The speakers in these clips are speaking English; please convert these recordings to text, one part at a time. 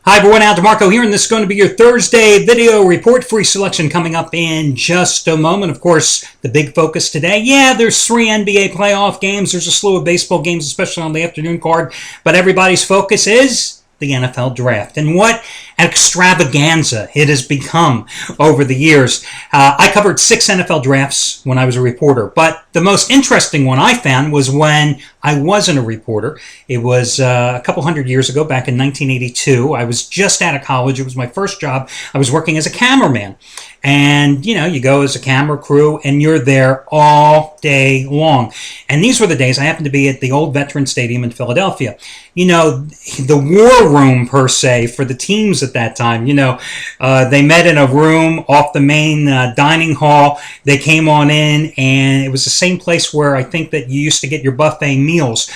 Hi everyone, Al DeMarco here, and this is going to be your Thursday video report. Free selection coming up in just a moment. Of course, the big focus today, there's 3 NBA playoff games. There's a slew of baseball games, especially on the afternoon card. But everybody's focus is the NFL draft. And what extravaganza it has become over the years. I covered 6 NFL drafts when I was a reporter, but the most interesting one I found was when I wasn't a reporter. It was a couple hundred years ago, back in 1982. I was just out of college. It was my first job. I was working as a cameraman. And, you go as a camera crew and you're there all day long. And these were the days I happened to be at the old Veteran Stadium in Philadelphia. The war room, per se, for the teams at that time. They met in a room off the main dining hall. They came on in, and it was the same place where I think that you used to get your buffet meals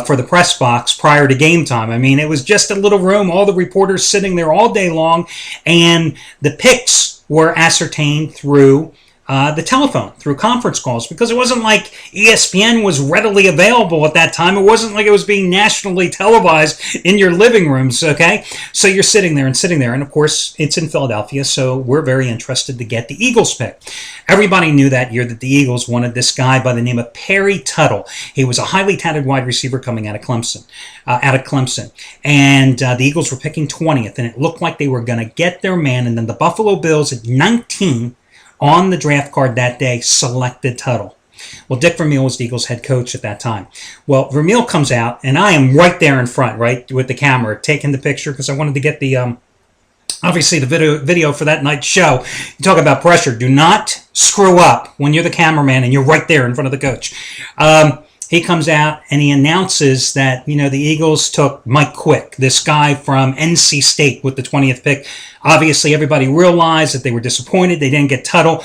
for the press box prior to game time. I mean, it was just a little room, all the reporters sitting there all day long, and the picks were ascertained through the telephone, through conference calls, because it wasn't like ESPN was readily available at that time. It wasn't like it was being nationally televised in your living rooms, okay? So you're sitting there, and of course, it's in Philadelphia, so we're very interested to get the Eagles pick. Everybody knew that year that the Eagles wanted this guy by the name of Perry Tuttle. He was a highly touted wide receiver coming out of Clemson. And the Eagles were picking 20th, and it looked like they were going to get their man, and then the Buffalo Bills at 19 on the draft card that day selected Tuttle. Well, Dick Vermeil was the Eagles head coach at that time. Well, Vermeil comes out, and I am right there in front, right, with the camera, taking the picture, because I wanted to get the, obviously, the video for that night's show. You talk about pressure. Do not screw up when you're the cameraman and you're right there in front of the coach. He comes out and he announces that, the Eagles took Mike Quick, this guy from NC State with the 20th pick. Obviously, everybody realized that they were disappointed. They didn't get Tuttle.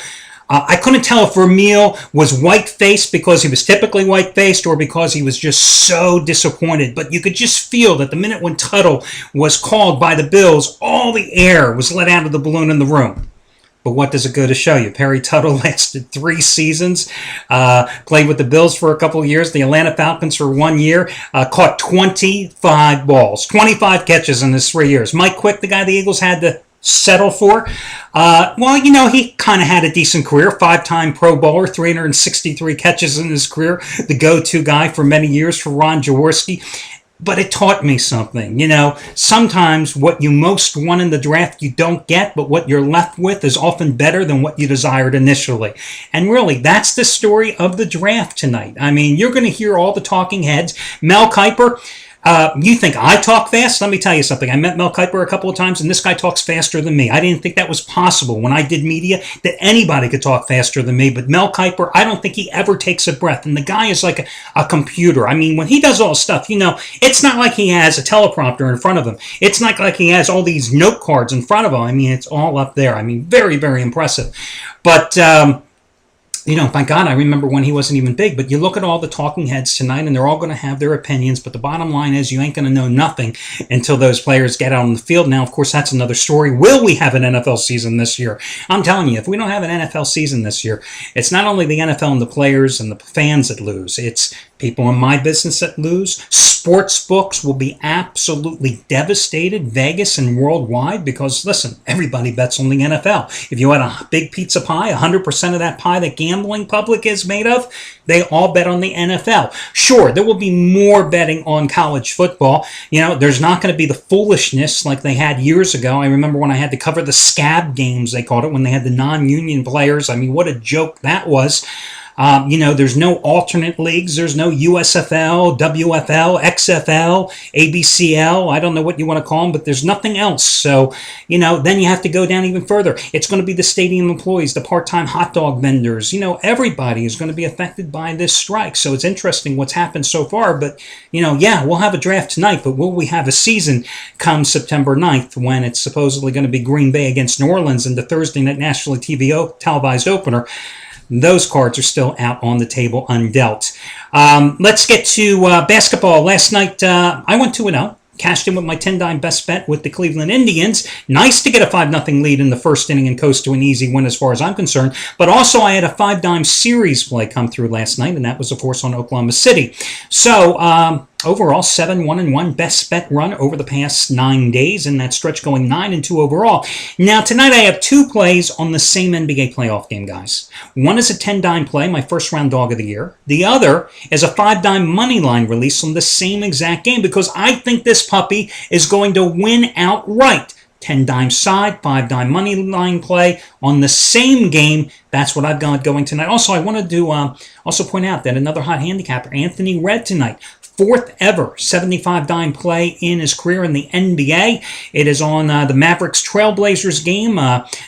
I couldn't tell if Vermeil was white-faced because he was typically white-faced or because he was just so disappointed. But you could just feel that the minute when Tuttle was called by the Bills, all the air was let out of the balloon in the room. But what does it go to show you? Perry Tuttle lasted 3 seasons, played with the Bills for a couple of years, the Atlanta Falcons for 1 year, caught 25 balls, 25 catches in his 3 years. Mike Quick, the guy the Eagles had to settle for, he kind of had a decent career, 5-time Pro Bowler, 363 catches in his career, the go-to guy for many years for Ron Jaworski. But it taught me something. Sometimes what you most want in the draft you don't get, but what you're left with is often better than what you desired initially. And really, that's the story of the draft tonight. I mean, you're going to hear all the talking heads. Mel Kiper, you think I talk fast? Let me tell you something. I met Mel Kiper a couple of times, and this guy talks faster than me. I didn't think that was possible when I did media, that anybody could talk faster than me. But Mel Kiper, I don't think he ever takes a breath. And the guy is like a computer. I mean, when he does all this stuff, it's not like he has a teleprompter in front of him. It's not like he has all these note cards in front of him. I mean, it's all up there. I mean, very, very impressive. But my God, I remember when he wasn't even big. But you look at all the talking heads tonight, and they're all going to have their opinions. But the bottom line is you ain't going to know nothing until those players get out on the field. Now, of course, that's another story. Will we have an NFL season this year? I'm telling you, if we don't have an NFL season this year, it's not only the NFL and the players and the fans that lose. It's people in my business that lose. Sports books will be absolutely devastated, Vegas and worldwide, because, listen, everybody bets on the NFL. If you had a big pizza pie, 100% of that pie that gambling public is made of, they all bet on the NFL. Sure, there will be more betting on college football. There's not going to be the foolishness like they had years ago. I remember when I had to cover the scab games, they called it, when they had the non-union players. I mean, what a joke that was. There's no alternate leagues. There's no USFL, WFL, XFL, ABCL. I don't know what you want to call them, but there's nothing else. So, then you have to go down even further. It's going to be the stadium employees, the part-time hot dog vendors. Everybody is going to be affected by this strike. So it's interesting what's happened so far. But, we'll have a draft tonight, but will we have a season come September 9th when it's supposedly going to be Green Bay against New Orleans in the Thursday night nationally televised opener? Those cards are still out on the table undealt. Let's get to basketball. Last night, I went 2-0. Cashed in with my 10-dime best bet with the Cleveland Indians. Nice to get a 5-0 lead in the first inning and coast to an easy win as far as I'm concerned. But also I had a 5-dime series play come through last night, and that was, of course, on Oklahoma City. So Overall, 7-1-1 best bet run over the past 9 days, in that stretch going 9-2 overall. Now, tonight I have 2 plays on the same NBA playoff game, guys. One is a 10-dime play, my first round dog of the year. The other is a 5-dime money line release on the same exact game, because I think this puppy is going to win outright. 10-dime side, 5-dime money line play on the same game. That's what I've got going tonight. Also, I wanted to also point out that another hot handicapper, Anthony Red, tonight. 4th ever 75-dime play in his career in the NBA. It is on the Mavericks Trailblazers game.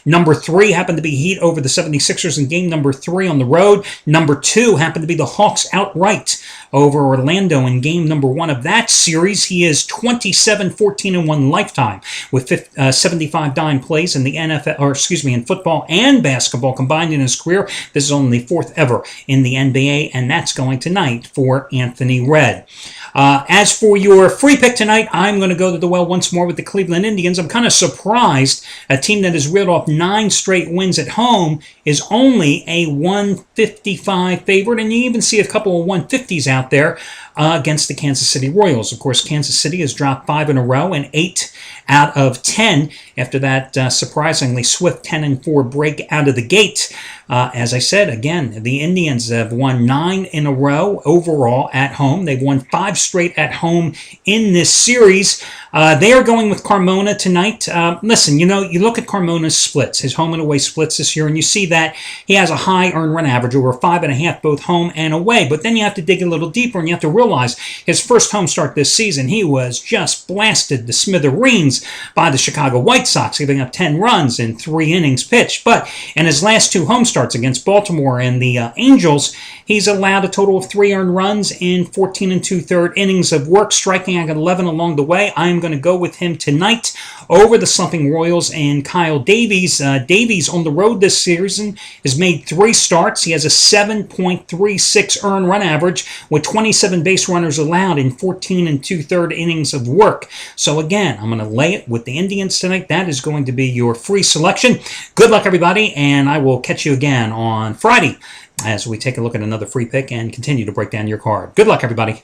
Number 3 happened to be Heat over the 76ers in game number 3 on the road. Number 2 happened to be the Hawks outright over Orlando in game number 1 of that series. He is 27-14-1 lifetime with 75-dime plays in the in football and basketball combined in his career. This is only the 4th ever in the NBA, and that's going tonight for Anthony Red. As for your free pick tonight, I'm going to go to the well once more with the Cleveland Indians. I'm kind of surprised a team that has reeled off 9 straight wins at home is only a 155 favorite, and you even see a couple of 150s out there against the Kansas City Royals. Of course, Kansas City has dropped 5 in a row and 8 out of 10 after that surprisingly swift 10-4 break out of the gate. As I said, again, the Indians have won 9 in a row overall at home. They've won 5 straight at home in this series. They are going with Carmona tonight. Listen, you look at Carmona's splits, his home and away splits this year, and you see that he has a high earned run average, over 5.5 both home and away. But then you have to dig a little deeper, and you have to realize his first home start this season, he was just blasted to smithereens by the Chicago White Sox, giving up 10 runs in 3 innings pitched. But in his last 2 home starts against Baltimore and the Angels, he's allowed a total of 3 earned runs in 14 2/3 innings of work, striking out 11 along the way. I'm going to go with him tonight over the slumping Royals and Kyle Davies. Davies on the road this season has made 3 starts. He has a 7.36 earned run average with 27 base runners allowed in 14 2/3 innings of work. So again, I'm going to lay it with the Indians tonight. That is going to be your free selection. Good luck, everybody, and I will catch you again on Friday as we take a look at another free pick and continue to break down your card. Good luck, everybody.